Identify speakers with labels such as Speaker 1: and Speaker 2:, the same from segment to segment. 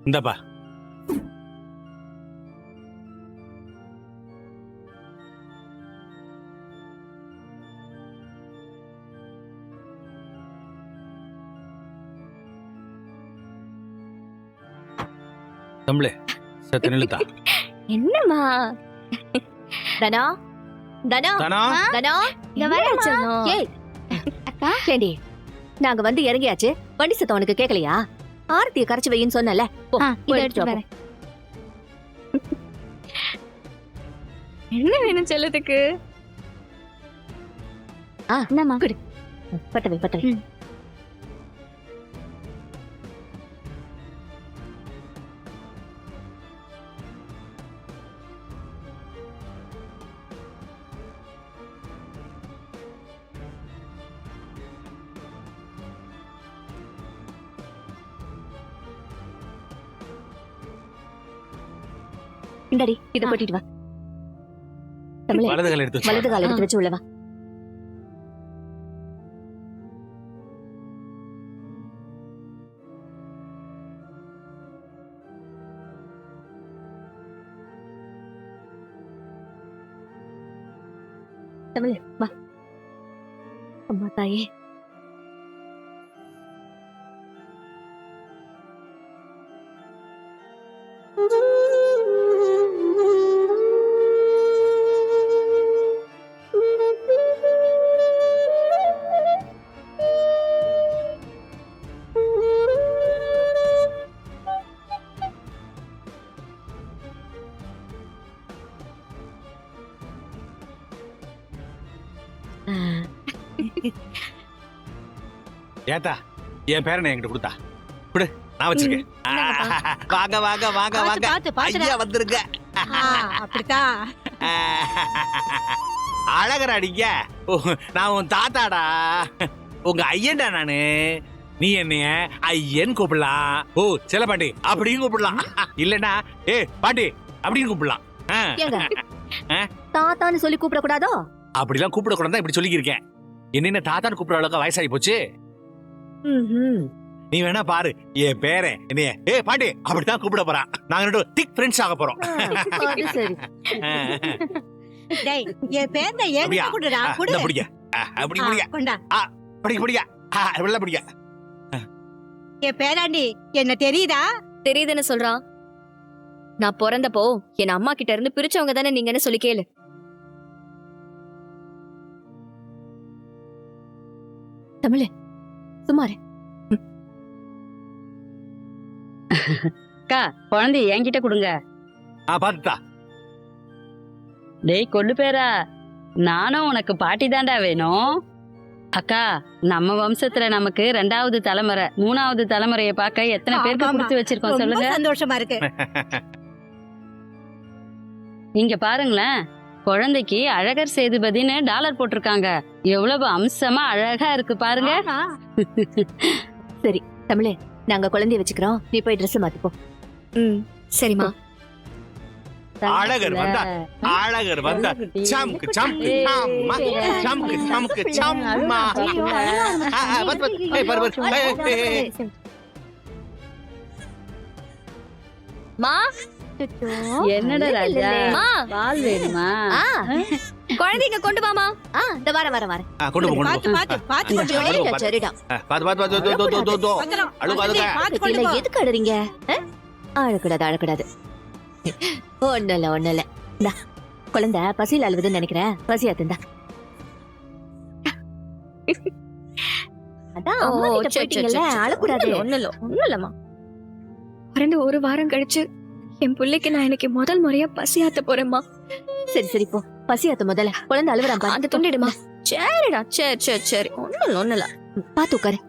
Speaker 1: இந்தப்பா. தமிழே சத்து நிலுத்தா.
Speaker 2: என்னம்மா தனா தனா
Speaker 1: தானா
Speaker 2: தனா
Speaker 3: இந்த வரேம்மா.
Speaker 2: ஏய் அக்கா ஏண்டி நாங்க வந்து இறங்கியாச்சு. வண்டி சத்தம் உனக்கு கேட்கலையா? ஆரத்திய கரைச்சு வையின்னு சொன்னல. போ
Speaker 3: இத
Speaker 2: போய்
Speaker 3: எடுத்து
Speaker 2: எடுத்துட்டு வா,
Speaker 3: வரேன். என்ன வேணும் செல்லத்துக்கு?
Speaker 2: ஆ,
Speaker 3: என்னம்மா?
Speaker 2: குடு. பட்டவை பட்டவை.
Speaker 3: ம்.
Speaker 2: இந்தாடி இத
Speaker 3: ஆ.
Speaker 2: கொட்டிட்டு வா. தமிழே
Speaker 1: வலது கால எடுத்து வச்சு.
Speaker 2: வலது கால் எடுத்து வச்சு உள்ள வா. தமிழே வா. அம்மா தாயே.
Speaker 1: ஏத்தா என் பேரனை என்கிட்ட கொடுத்தா. குடு, நான் வச்சிருக்கேன். வாங்க வாங்க வாங்க வாங்க. ஐயா வந்துருங்க.
Speaker 4: அப்படித்தான்.
Speaker 1: அழகரா நீங்க. ஓ, நான் உன் தாத்தாடா. உங்க ஐயன்டா நானு. நீ என்னைய ஐயன் கூப்பிடலாம். ஓ செல்ல பாண்டி அப்படின்னு கூப்பிடலாம். இல்லன்னா பாண்டி அப்படின்னு கூப்பிடலாம்.
Speaker 2: ஏங்க தாத்தான்னு சொல்லி கூப்பிட கூடாதோ?
Speaker 1: அப்படிலாம் கூப்பிடக்கூடாது இப்படி சொல்லியிருக்கேன். என்ன தாத்தான்னு கூப்பிடுற அளவுக்கு வயசாகி போச்சு. நீ வேணா பாரு, என் பேரன் என்னைய பாண்டி அப்படித்தான் கூப்பிட போறான். நாங்க ரெண்டு திக் ஃப்ரெண்ட்ஸ் ஆக போறோம்.
Speaker 2: அது சரி.
Speaker 4: டேய், என் பேர்ல
Speaker 1: அப்படியா?
Speaker 4: ஏன் குடுடா குடு.
Speaker 1: இந்த பிடிக்க. அப்படி பிடிக்க.
Speaker 4: கொண்டா.
Speaker 1: பிடிக்க பிடிக்க. வெள்ள பிடிக்க.
Speaker 4: என் பேராண்டி என்ன தெரியுதா?
Speaker 2: தெரியுதுன்னு சொல்றான். நான் பிறந்தப்போ என் அம்மா கிட்ட இருந்து பிரிச்சவங்க தானே நீங்கன்னு சொல்லி கேளு. தமிழே சுமாரு.
Speaker 5: அக்கா குழந்தைய என்கிட்ட கொடுங்க.
Speaker 1: பாத்துட்டா.
Speaker 5: டேய் கொள்ளு பேரா, நானும் உனக்கு பாட்டி தாண்டா வேணும். அக்கா நம்ம வம்சத்துல நமக்கு 2வது தலைமுறை 3வது தலைமுறைய பார்க்க எத்தனை பேருக்கு
Speaker 4: ஆமாமா.
Speaker 5: கொடுத்து வச்சிருக்கோம்
Speaker 4: ரொம்ப
Speaker 5: சொல்லுங்க.
Speaker 4: சந்தோஷமா இருக்கு.
Speaker 5: இங்க பாருங்களேன், குழந்தைக்கு அழகர் சேதுபதினு டாலர் போட்டிருக்காங்க. எவ்வளவு அம்சமா அழகா இருக்கு பாருங்க.
Speaker 4: ஆமா.
Speaker 2: சரி தமிழே, நாங்க குழந்தைய வச்சுக்கிறோம். நீ போய் ட்ரெஸ் மாத்திப்போ. சரிம்மா.
Speaker 1: அழகர் வந்தா. அழகர் வந்தா. சம்க்கு சம்க்கு சம்மா. சம்க்கு சம்க்கு சம்மா. பத் பத். பாரு பாரு.
Speaker 2: மா
Speaker 5: என்னடா ராஜா,
Speaker 2: மா
Speaker 5: பால் வேணுமா?
Speaker 2: குழந்தைங்க கொண்டு வாமா. இந்த வர வர வர.
Speaker 1: கொண்டு போ கொண்டு
Speaker 4: பாத்து
Speaker 1: போ.
Speaker 4: பாத்து பாத்து கொண்டு
Speaker 1: சரிடா.
Speaker 4: போய்.
Speaker 2: சரிடா.
Speaker 1: பாத்து பாத்து பாத்து தோ தோ தோ.
Speaker 4: பத்திரம்.
Speaker 1: அழுகு, அழுகு.
Speaker 4: பாத்து கொண்டு
Speaker 2: இல்ல
Speaker 4: போ.
Speaker 2: எதுக்கு அழுறீங்க? அழக்கூடாது அழக்கூடாது. ஒண்ணு இல்ல ஒண்ணு இல்ல. இந்தா, குழந்தை பசியில அழுவுதுன்னு நினைக்கிறேன். பசியா திண்டா. அதான் அம்மா கிட்ட போயிட்டீங்கல்ல, அழக்கூடாது.
Speaker 3: ஒண்ணு இல்லம்மா. பிறந்து ஒரு வாரம் கழிச்சு என் பிள்ளைக்கு நான் இன்னைக்கு முதல் முறையா பசியாத்த போறேம்மா.
Speaker 2: சரி சரி போ, பசியாத்த முதல்ல. குழந்தை அழுவுறான் பாரு.
Speaker 3: அந்த துண்டிடுமா. சரிடா, சரி ஒண்ணு இல்ல.
Speaker 2: பாத்து உட்காரு.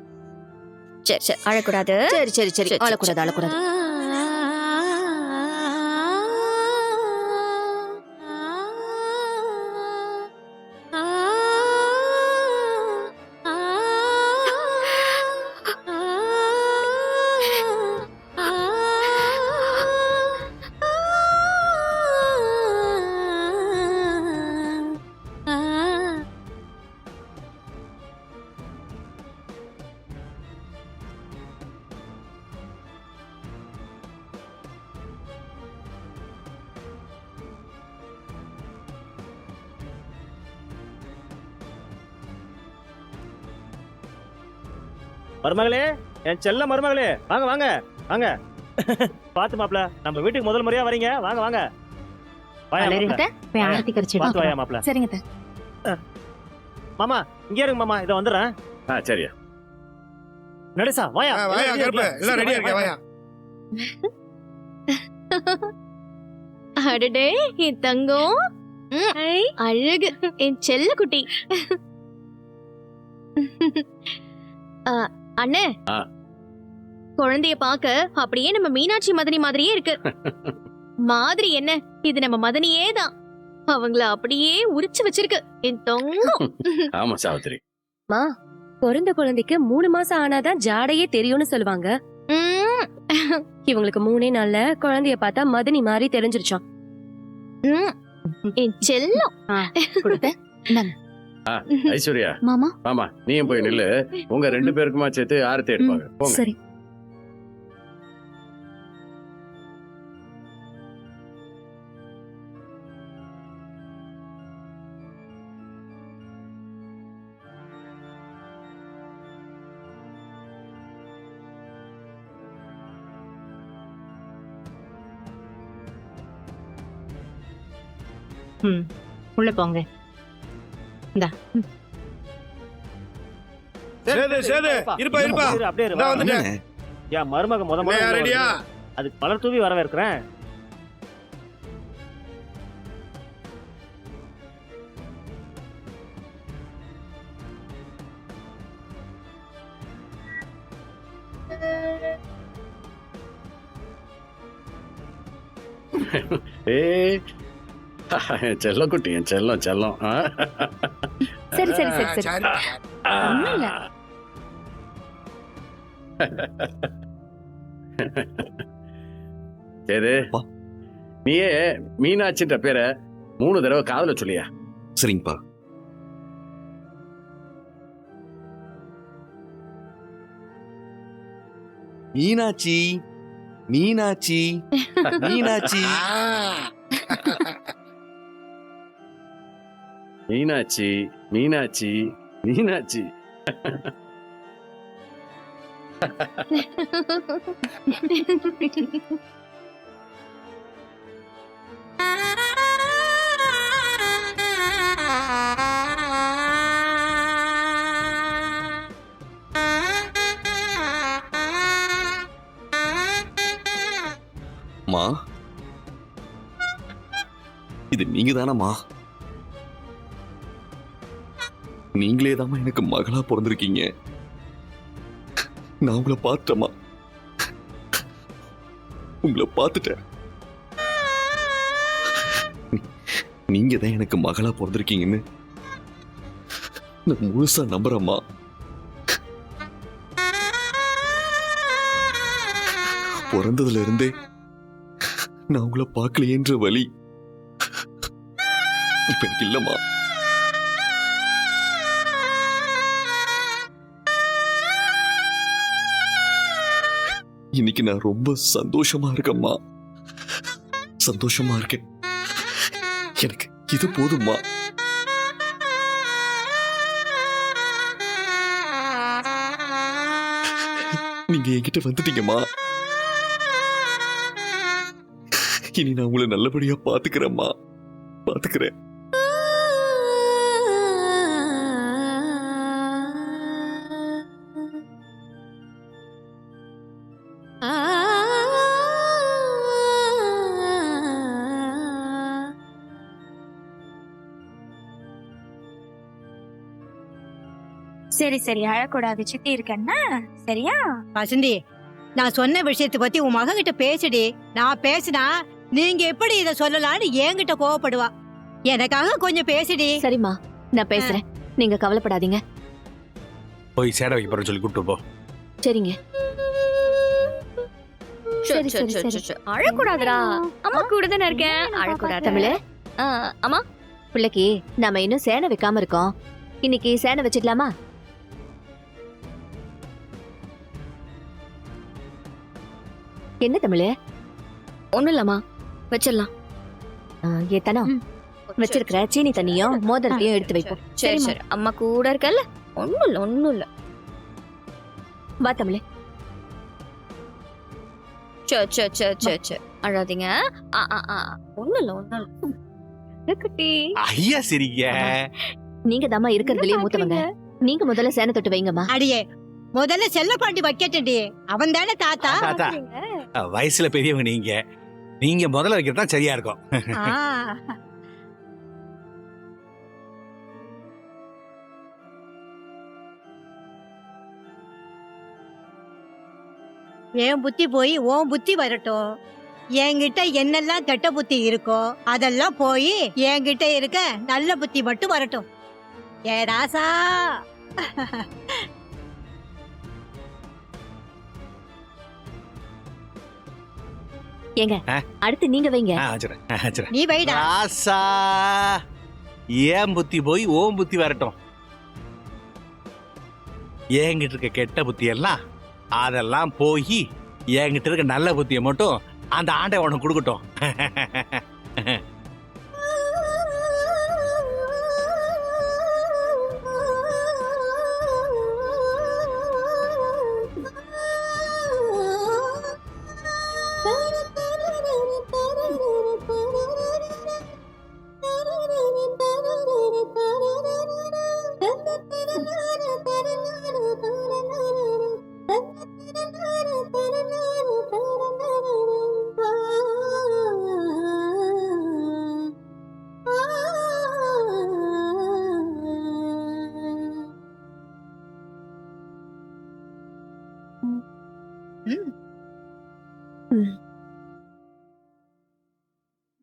Speaker 3: சரி அழக்கூடாது.
Speaker 2: சரி சரி சரி,
Speaker 3: சரி,
Speaker 2: அழக்கூடாது அழக்கூடாது.
Speaker 6: மருமகளே, என் செல்ல மருமகளே, வாங்க வாங்க வாங்க. பாத்து மாப்ள, நம்ம வீட்டுக்கு முதல் முறையா வரீங்க. வாங்க வாங்க. வாயா மாப்ள.
Speaker 2: போய் ஆரத்தி கரிச்சு
Speaker 6: பாத்து வாயா மாப்ள.
Speaker 2: சரிங்க
Speaker 6: மாமா, இங்கே இருங்க மாமா, இத வந்துடுறேன்.
Speaker 7: சரியா
Speaker 6: நடேசா, வாயா.
Speaker 7: வாயா கருப்பு, எல்லாம் ரெடியா இருக்கே, வாயா.
Speaker 3: அடடே என் தங்கம், அழகு என் செல்ல குட்டி. அண்ணே, குழந்தைய பாக்க அப்படியே நம்ம மீனாட்சி மதனி மாதிரியே இருக்கு. மாதிரி என்ன, இது நம்ம மதனியே தான். அவங்கள அப்படியே உரிச்சு வச்சிருக்கு என் தங்கம்.
Speaker 7: ஆமா சாவித்திரி.
Speaker 8: பிறந்த குழந்தைக்கு 3 மாசம் ஆனாதான் ஜாடையே தெரியும்னு சொல்லுவாங்க. இவங்களுக்கு 3 நாள்ல குழந்தைய பார்த்தா மதனி மாதிரி தெரிஞ்சிருச்சாம்.
Speaker 3: என் செல்லம்.
Speaker 7: ஐஸ்வர்யா,
Speaker 3: மாமா,
Speaker 7: மாமா நீயும் போய் நில்லு. உங்க 2 பேருக்குமா சேர்த்து ஆரத்தி எடுப்பாங்க. போங்க.
Speaker 8: சரி.
Speaker 2: உள்ள போங்க.
Speaker 7: சேது இருப்பா இருப்பா.
Speaker 6: அப்படியே இரு,
Speaker 7: நான்
Speaker 6: வா.
Speaker 7: வந்துட்டேன்.
Speaker 6: என் மருமக முத
Speaker 7: இல்லையா, ரெடியா?
Speaker 6: அதுக்கு மலர் தூவி வரவேற்கிறேன்.
Speaker 7: ஏய் செல்லக்குட்டி, என் செல்லம் செல்லம்.
Speaker 8: சரி சரி சரி சரி. ஒண்ணும் இல்ல.
Speaker 7: சரி, நீயே மீனாட்சின்ற பேரை 3 தடவை காதுல சொல்லியா?
Speaker 9: சரிங்கப்பா. மீனாட்சி மீனாட்சி மீனாட்சி
Speaker 7: மீனாட்சி மீனாட்சி மீனாட்சி.
Speaker 9: மா, இது நீங்க தானம்மா? நீங்களே தாம்மா எனக்கு மகளா பிறந்திருக்கீங்க. நான் உங்களை பார்த்தேம்மா, உங்களை பார்த்துட்டேன். நீங்க தான் எனக்கு மகளா பிறந்திருக்கீங்கன்னு நான் முழுசா நம்புறேம்மா. பிறந்ததுல இருந்தே நான் உங்களை பார்க்கலையேன்ற வலி இப்ப எனக்கு இல்லம்மா. இன்னைக்கு நான் ரொம்ப சந்தோஷமா இருக்கேம்மா, சந்தோஷமா இருக்கேன். எனக்கு இது போதும்மா. நீங்க என்கிட்ட வந்துட்டீங்கம்மா. இனி நான் உங்களை நல்லபடியா பாத்துக்கிறேம்மா, பாத்துக்கிறேன்.
Speaker 3: சரி சரி, அழக்கூடாது. சித்தி இருக்கன்னா சரியா?
Speaker 4: வசந்தி, நான் சொன்ன விஷயத்தை பத்தி உன் மக கிட்ட பேசுடி. நான் பேசினா நீங்க எப்படி இத சொல்லலாம்னு என்கிட்ட கோவப்படுவா. எனக்காக கொஞ்சம் பேசுடி.
Speaker 2: சரிம்மா, நான் பேசுறேன். நீங்க கவலைப்படாதீங்க.
Speaker 1: போய் சேட வைக்க போறேன்னு சொல்லி கூப்பிட்டு போ.
Speaker 2: சரிங்க.
Speaker 3: சரி சரி சரி, அழக்கூடாதுடா. அம்மா கூட தானே இருக்கேன். அழக்கூடாது.
Speaker 2: தமிழே,
Speaker 3: அம்மா,
Speaker 2: பிள்ளைக்கு நாம இன்னும் சேனை வைக்காம இருக்கோம். இன்னைக்கு சேனை வச்சிடலாமா? என்ன தமிழே?
Speaker 3: ஒண்ணும் இல்லம்மா, வச்சிடலாம்.
Speaker 2: ஏத்தனா வச்சிருக்கிற சீனி தண்ணியும் மோதிரத்தையும் எடுத்து வைப்போம்.
Speaker 3: சரி சரி, அம்மா கூட இருக்கல்ல. ஒண்ணும் இல்ல ஒண்ணும் இல்ல.
Speaker 2: வா தமிழே.
Speaker 3: அழாதீங்க. ஒண்ணும் இல்ல குட்டி.
Speaker 1: ஐயா சிரிங்க.
Speaker 2: நீங்க தாமா இருக்கிறதுலயே மூத்தவங்க. நீங்க முதல்ல சேன தொட்டு வைங்கம்மா.
Speaker 4: அடியே முதல்ல செல்லப்பாண்டி வைக்கட்டடி. அவன் தானே தாத்தா.
Speaker 1: தாத்தா வயசுல பெரியவங்க நீங்க. நீங்க முதல்ல வைக்கிறது தான் சரியா இருக்கும்.
Speaker 4: ஆ. என் புத்தி போய் உன் புத்தி வரட்டும். என்கிட்ட என்னெல்லாம் கெட்ட புத்தி இருக்கோ அதெல்லாம் போய் என்கிட்ட இருக்க நல்ல புத்தி மட்டும் வரட்டும். ஏ ராசா.
Speaker 2: ஏங்க அடுத்து நீங்க வைங்க.
Speaker 4: நீ வைடா.
Speaker 1: ராசா ஏன் புத்தி போய் ஓம் புத்தி வரட்டும். என்கிட்ட இருக்க கெட்ட புத்தி எல்லாம் அதெல்லாம் போய் என்கிட்ட இருக்க நல்ல புத்தியை மட்டும் அந்த ஆண்டை உனக்கு கொடுக்கட்டும்.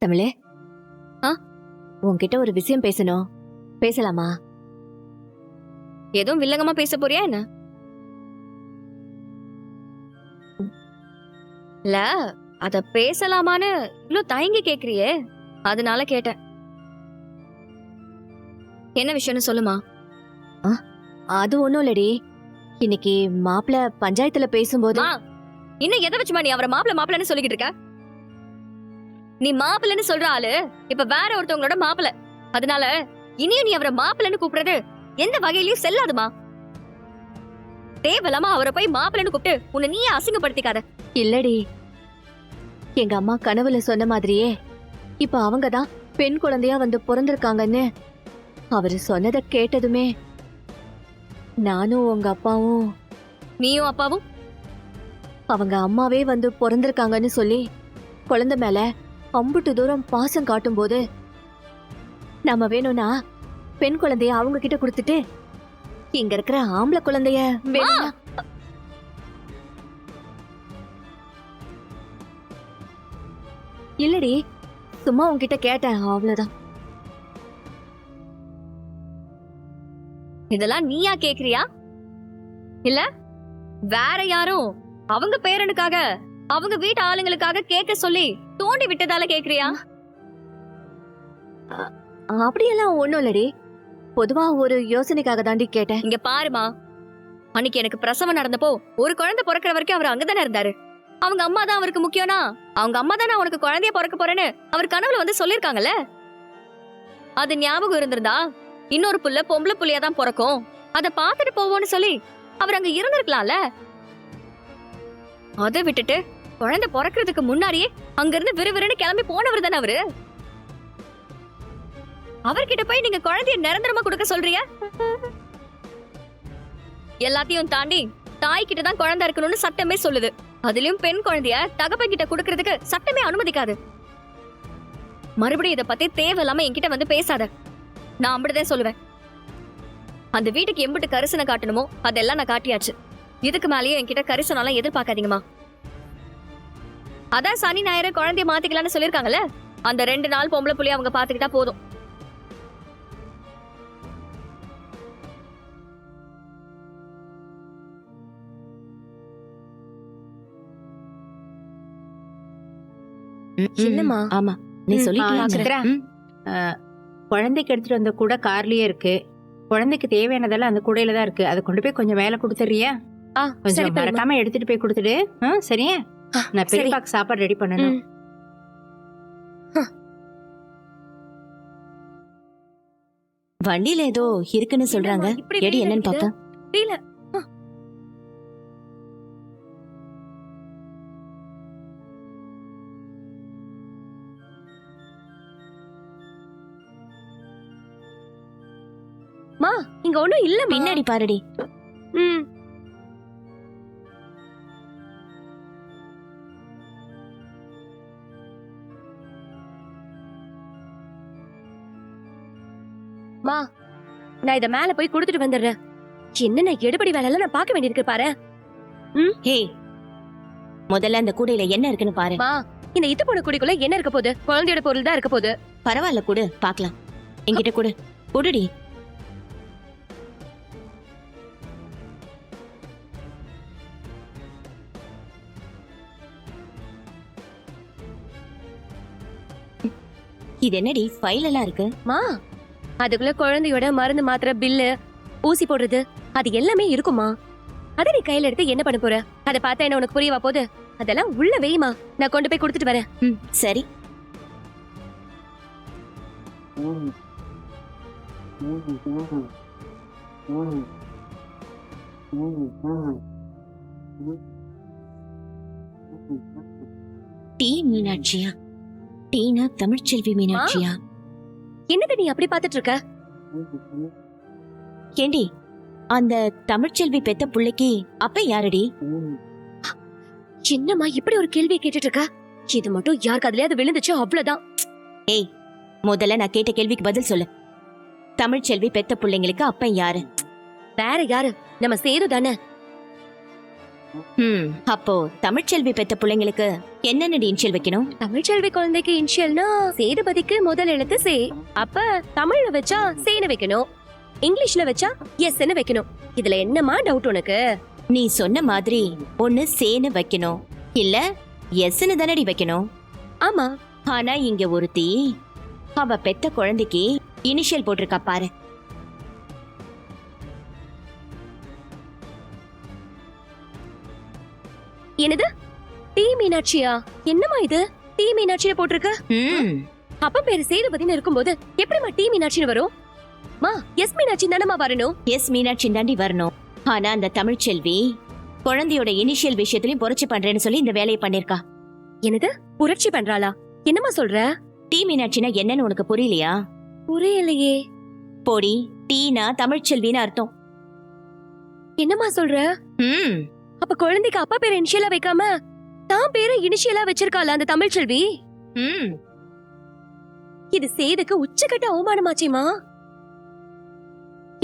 Speaker 2: தமிழே, உன்கிட்ட ஒரு விஷயம் பேசணும். பேசலாமா?
Speaker 3: எதுவும் வில்லங்கமா பேச போறியா என்ன? இல்ல அத பேசலாமான்னு இவ்ளோ தயங்கி கேக்குறியே, அதனால கேட்டேன். என்ன விஷயம்னு சொல்லுமா.
Speaker 2: அது ஒண்ணும் இல்லடி. இன்னைக்கு மாப்பிள்ள பஞ்சாயத்துல பேசும்போது
Speaker 3: இன்னும் எதை வச்சுமா நீ அவரை மாப்பிள்ளன்னு சொல்லிக்கிட்டு இருக்க? நீ மாப்பிள்ளன்னு சொல்ற ஆளு இப்ப வேற ஒருத்தவங்களோட மாப்பிள்ள. அதனால இனியும் நீ அவரை மாப்பிள்ளன்னு கூப்பிடுறது எந்த வகையிலயும் செல்லாதுமா. தேவையில்லாம அவரை போய் மாப்பிள்ளன்னு கூப்பிட்டு உன்னை நீயே அசிங்கப்படுத்திக்காத.
Speaker 2: இல்லடி, எங்க அம்மா கனவுல சொன்ன மாதிரியே இப்ப அவங்கதான் பெண் குழந்தையா வந்து பிறந்திருக்காங்கன்னு அவரு சொன்னதை கேட்டதுமே நானும் உங்க அப்பாவும்
Speaker 3: நீயும் அப்பாவும்
Speaker 2: அவங்க அம்மாவே வந்து பிறந்திருக்காங்கன்னு சொல்லி குழந்தை மேல அம்புட்டு தூரம் பாசம் காட்டும் போது நம்ம வேணும்னா பெண் குழந்தைய அவங்க கிட்ட கொடுத்துட்டு இங்க இருக்கிற ஆம்பளை குழந்தைய வேணும்னா இல்லடி, சும்மா உன்கிட்ட கேட்டேன் அவ்வளவுதான்.
Speaker 3: இதெல்லாம் நீயா கேக்குறியா இல்ல வேற யாரும் அவங்க பேரனுக்காக அவங்க வீட்டு ஆளுங்களுக்காக கேட்க சொல்லி தோண்டி விட்டதால கேக்குறியா?
Speaker 2: அப்படியெல்லாம் ஒண்ணும் இல்லடி, பொதுவா ஒரு யோசனைக்காக தாண்டி கேட்டேன்.
Speaker 3: இங்க பாருமா, அன்னைக்கு எனக்கு பிரசவம் நடந்தப்போ ஒரு குழந்தை பிறக்கிற வரைக்கும் அவர் அங்கதானே இருந்தாரு. அவங்க அம்மா தான் அவருக்கு முக்கியம்னா அவங்க அம்மா தானே அவனுக்கு குழந்தைய பிறக்க போறேன்னு அவர் கனவுல வந்து சொல்லிருக்காங்கல்ல. அது ஞாபகம் இருந்திருந்தா இன்னொரு புள்ள பொம்பளை புள்ளையா தான் பிறக்கும், அத பாத்துட்டு போவோம்னு சொல்லி அவர் அங்க இருந்திருக்கலாம்ல. அதை விட்டுட்டு குழந்தை பிறக்கிறதுக்கு முன்னாடியே அங்க இருந்து விறுவிறுன்னு கிளம்பி போனவர் தானே அவரு. அவர்கிட்ட போய் நீங்க குழந்தைய நிரந்தரமா கொடுக்க சொல்றீங்க. எல்லாத்தையும் தாண்டி தாய் கிட்ட தான் குழந்தை இருக்கணும்னு சட்டமே சொல்லுது. அதுலயும் பெண் குழந்தைய தகப்பன் கிட்ட கொடுக்கறதுக்கு சட்டமே அனுமதிக்காது. மறுபடியும் இத பத்தி தேவையில்லாம என்கிட்ட வந்து பேசாத. நான் அப்படிதான் சொல்லுவேன். அந்த வீட்டுக்கு எம்பிட்டு கரிசனை காட்டணுமோ அதெல்லாம் நான் காட்டியாச்சு. இதுக்கு மேலேயே என்கிட்ட கரிசனெல்லாம் எதிர்பார்க்காதீங்கம்மா. அதான் சனி ஞாயிறு குழந்தைய மாத்திக்கலாம்னு சொல்லிருக்காங்கல்ல, அந்த 2 நாள் பொம்பளை புள்ளைய அவங்க பாத்துக்கிட்டா போதும்.
Speaker 2: இல்லம்மா,
Speaker 8: ஆமா
Speaker 2: நீ சொல்லிட்டியா?
Speaker 8: சித்ரா, குழந்தைக்கு எடுத்துட்டு வந்த கூட கார்லயே இருக்கு. குழந்தைக்கு தேவையானதெல்லாம் அந்த கூடையில தான் இருக்கு. அதை கொண்டு போய் கொஞ்சம் மேல கொடுத்துறியா? கொஞ்சம் மறக்காம எடுத்துட்டு போய் கொடுத்துடு. சரியா? நான் பெரியப்பாக்கு சாப்பாடு ரெடி பண்ணணும்.
Speaker 2: வண்டியில ஏதோ இருக்குன்னு சொல்றாங்க. எடி என்னன்னு பாப்போம். மா இங்க ஒண்ணும் இல்ல
Speaker 3: பின்னாடி பாருடி.
Speaker 2: ம் மா நான் இத மேல போய் கொடுத்துட்டு வந்துடுறேன். என்னென்ன எடுபடி வேலை எல்லாம் நான் பார்க்க வேண்டியிருக்கு பாரு.
Speaker 3: ஹே, முதல்ல அந்த கூடையில என்ன இருக்குன்னு பாரு.
Speaker 2: மா இந்த இத்து போன குடிக்குள்ள என்ன இருக்க போகுது? குழந்தையோட பொருள் தான் இருக்க போகுது.
Speaker 3: பரவாயில்ல, குடு பாக்கலாம். என்கிட்ட குடு, குடுடி. இது என்னடி ஃபைல் எல்லாம் இருக்கு?
Speaker 2: மா அதுக்குள்ள குழந்தையோட மருந்து மாத்திரை பில்லு ஊசி போடுறது அது எல்லாமே இருக்குமா? அத நீ கையில எடுத்து என்ன பண்ண போற? அத பார்த்தா என்ன உனக்கு புரியவா போகுது? அதெல்லாம் உள்ள வைமா, நான் கொண்டு போய் கொடுத்துட்டு வரேன்.
Speaker 3: சரி. டி மீனாட்சியா? டீனா தமிழ்ச்செல்வி மீனாட்சியா?
Speaker 2: என்னது நீ அப்படி பாத்துட்டு இருக்க?
Speaker 3: ஏண்டி, அந்த தமிழ்ச்செல்வி பெத்த புள்ளைக்கு அப்ப யாரடி?
Speaker 2: என்னம்மா இப்படி ஒரு கேள்வியை கேட்டுட்டு இருக்க? இது மட்டும் யாருக்கு அதுலயாவது விழுந்துச்சு அவ்வளவுதான்.
Speaker 3: ஏய், முதல்ல நான் கேட்ட கேள்விக்கு பதில் சொல்லு. தமிழ்ச்செல்வி பெத்த பிள்ளைங்களுக்கு அப்ப யாரு?
Speaker 2: வேற யாரு? நம்ம சேது தானே.
Speaker 3: அப்போ தமிழ்ச்செல்வி பெத்த பிள்ளைங்களுக்கு என்னென்ன இனிஷியல் வைக்கணும்?
Speaker 2: தமிழ்ச்செல்வி குழந்தைக்கு இனிஷியல்னா சேதுபதிக்கு முதல் எழுத்து சே. அப்ப தமிழ்ல வச்சா சேன்னு வைக்கணும், இங்கிலீஷ்ல வச்சா எஸ்ன்னு வைக்கணும். இதுல என்னமா டவுட் உனக்கு?
Speaker 3: நீ சொன்ன மாதிரி ஒண்ணு சேன்னு வைக்கணும், இல்ல எஸ்ன்னு தானடி வைக்கணும்.
Speaker 2: ஆமா.
Speaker 3: ஆனா இங்க ஒருத்தி அவ பெத்த குழந்தைக்கு இனிஷியல் போட்டிருக்கா பாரு.
Speaker 2: என்னது டி மீனாட்சியா? என்னமா இது டி மீனாட்சியா போட்டிருக்க? அப்ப பேரு சேதுபதினு இருக்கும்போது எப்படிமா டி மீனாட்சின்னு வரும்? மா எஸ் மீனாட்சி தானமா வரணும்.
Speaker 3: எஸ் மீனாட்சி தாண்டி வரணும். ஆனா அந்த தமிழ்ச்செல்வி குழந்தையோட இனிஷியல் விஷயத்திலயும் புரட்சி பண்றேன்னு சொல்லி இந்த வேலையை பண்ணிருக்கா.
Speaker 2: என்னது புரட்சி பண்றாளா? என்னமா சொல்ற?
Speaker 3: டி மீனாட்சினா என்னன்னு உனக்கு புரியலையா?
Speaker 2: புரியலையே.
Speaker 3: போடி, டீனா தமிழ்ச்செல்வின்னு அர்த்தம்.
Speaker 2: என்னமா சொல்ற? அப்ப குழந்தைக்கு அப்பா பேரை இனிஷியலா வைக்காம தான் பேரை இனிஷியலா வச்சிருக்காளா அந்த தமிழ்ச்செல்வி? இது சேதுக்கு உச்சக்கட்ட அவமானமாச்சேமா.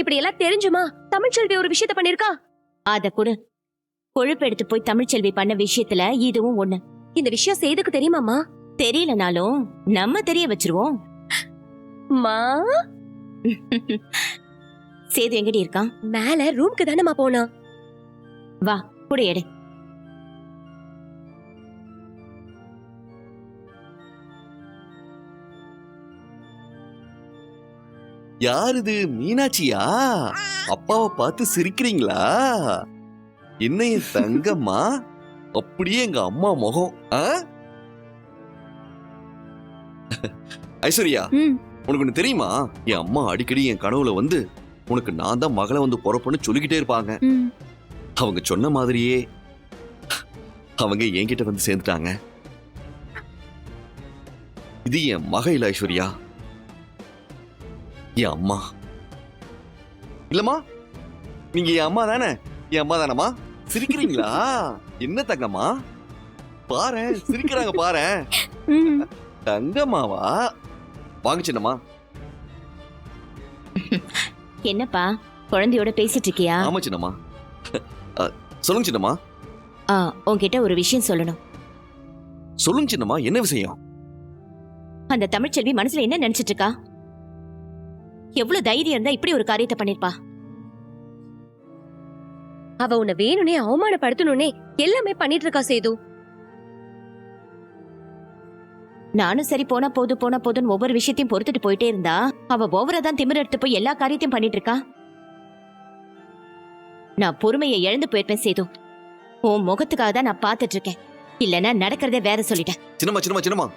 Speaker 2: இப்படி எல்லாம் தெரிஞ்சுமா தமிழ்ச்செல்வி ஒரு விஷயத்த பண்ணிருக்கா?
Speaker 3: அத கூட கொழுப்பு எடுத்து போய் தமிழ்ச்செல்வி பண்ண விஷயத்துல இதுவும் ஒண்ணு.
Speaker 2: இந்த விஷயம் சேதுக்கு தெரியுமாமா?
Speaker 3: தெரியலனாலும் நம்ம தெரிய வச்சிருவோம்.
Speaker 2: மா
Speaker 3: சேது எங்கடி இருக்கான்?
Speaker 2: மேல ரூம்க்கு தானேமா போனா.
Speaker 3: வா கூட எடு.
Speaker 9: யார் இது? மீனாட்சியா? அப்பாவை பார்த்து சிரிக்கிறீங்களா? என்ன என் தங்கம்மா, அப்படியே எங்க அம்மா முகம். ஐஸ்வர்யா, உனக்கு ஒண்ணு தெரியுமா? என் அம்மா அடிக்கடி என் கனவுல வந்து உனக்கு நான் தான் மகளை வந்து பொறப்புன்னு சொல்லிக்கிட்டே இருப்பாங்க. அவங்க சொன்ன மாதிரியே அவங்க என்கிட்ட வந்து சேர்ந்துட்டாங்க. இது என் மக இல்ல ஐஸ்வர்யா, என் அம்மா. இல்லம்மா, நீங்க என் அம்மா தானே? என் அம்மா தானம்மா? சிரிக்கிறீங்களா? என்ன தங்கம்மா, பாரு சிரிக்கிறாங்க பாரு. தங்கம்மாவா? வாங்க சின்னம்மா.
Speaker 3: என்னப்பா குழந்தையோட பேசிட்டு இருக்கியா?
Speaker 9: ஆமா சின்னம்மா. சொல்லுங்க சின்னம்மா.
Speaker 3: உன்கிட்ட ஒரு விஷயம் சொல்லணும்.
Speaker 9: சொல்லுங்க சின்னம்மா, என்ன விஷயம்?
Speaker 3: அந்த தமிழ்ச்செல்வி மனசுல என்ன நினைச்சிட்டு இருக்கா? எவ்வளவு தைரியம் இருந்தா இப்படி ஒரு காரியத்தை பண்ணிருப்பா?
Speaker 2: அவ உன்னை வேணும்னே அவமானப்படுத்தணும்னே எல்லாமே பண்ணிட்டு இருக்கா சேது.
Speaker 3: நானும் சரி போனா போதுன்னு ஒவ்வொரு விஷயத்தையும் பொறுத்துட்டு போயிட்டே இருந்தா அவ ஓவரா தான் திமிர எடுத்து போய் எல்லா காரியத்தையும் பண்ணிட்டு இருக்கா. நான் பொறுமையை இழந்து போயிருப்பேன் சேது. உன் முகத்துக்காக தான் நான் பாத்துட்டு இருக்கேன். இல்லன்னா நடக்கிறதே வேற சொல்லிட்டேன்.
Speaker 9: சின்னம்மா,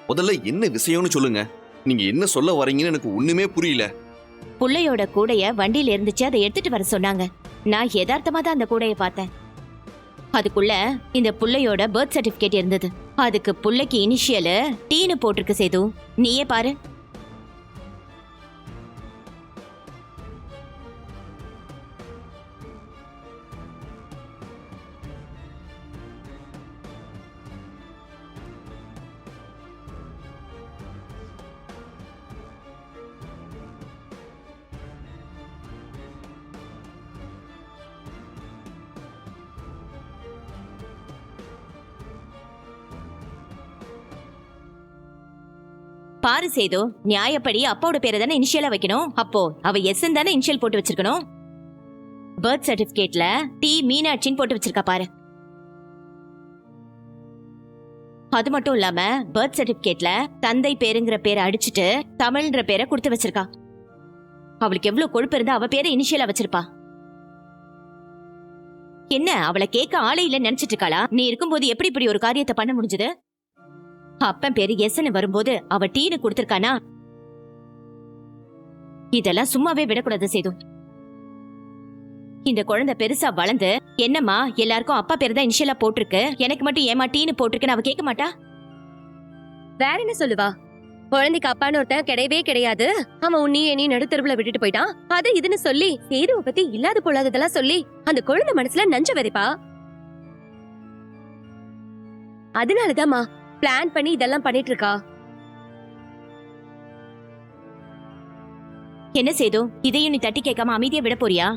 Speaker 9: முதல்ல என்ன விஷயம்னு சொல்லுங்க. நீங்க என்ன சொல்ல வரீங்கன்னு எனக்கு ஒண்ணுமே புரியல.
Speaker 3: புள்ளையோட கூடைய வண்டியில இருந்துச்சு, அதை எடுத்துட்டு வர சொன்னாங்க. நான் யதார்த்தமா தான் அந்த கூடைய பார்த்தேன். அதுக்குள்ள இந்த புள்ளையோட பர்த் சர்டிபிகேட் இருந்தது. அதுக்கு புள்ளைக்கு இனிஷியல் டீனு போட்டிருக்கு சேது. நீயே பாரு.
Speaker 10: பாரு சேது, நியாயப்படி அப்பாவோட பேரை தானே இனிஷியலா வைக்கணும். அப்போ அவ எஸ் தானே இனிஷியல் போட்டு வச்சிருக்கணும். பர்த் சர்டிபிகேட்ல டி மீனாட்சின்னு போட்டு வச்சிருக்கா பாரு. அது மட்டும் இல்லாம பர்த் சர்டிபிகேட்ல தந்தை பேருங்கிற பேரை அடிச்சுட்டு தமிழ்ன்ற பேரை கொடுத்து வச்சிருக்கா. அவளுக்கு எவ்வளவு கொழுப்பு இருந்தா அவ பேரை இனிஷியலா வச்சிருப்பா. என்ன அவளை கேட்க ஆளே இல்ல நினைச்சிட்டு இருக்காளா? நீ இருக்கும்போது எப்படி இப்படி ஒரு காரியத்தை பண்ண முடிஞ்சது? அப்பன் பேரு எஸ்ன்னு வரும்போது அவ டீனு கொடுத்திருக்கானா? இதெல்லாம் சும்மாவே விடக்கூடாது சேது. இந்த குழந்தை பெருசா வளர்ந்து என்னம்மா எல்லாருக்கும் அப்பா பேரு தான் இனிஷியலா போட்டிருக்கு, எனக்கு மட்டும் ஏமா டீனு போட்டிருக்குன்னு அவ கேட்க மாட்டா?
Speaker 2: வேற என்ன சொல்லுவா? குழந்தைக்கு அப்பான்னு ஒருத்தன் கிடையவே கிடையாது, அவன் உன்னையும் என்னையும் நடுத்தருவுல விட்டுட்டு போயிட்டான், அது இதுன்னு சொல்லி சேதுவை பத்தி இல்லாத பொல்லாததெல்லாம் சொல்லி அந்த குழந்தை மனசுல நஞ்ச வெறிப்பா. அதனாலதாம்மா பிளான் பண்ணி இதெல்லாம் பண்ணிட்டு இருக்கா.
Speaker 10: என்ன சேது, இதையும் நீ தட்டி கேட்காம அமைதியா விட போறியா?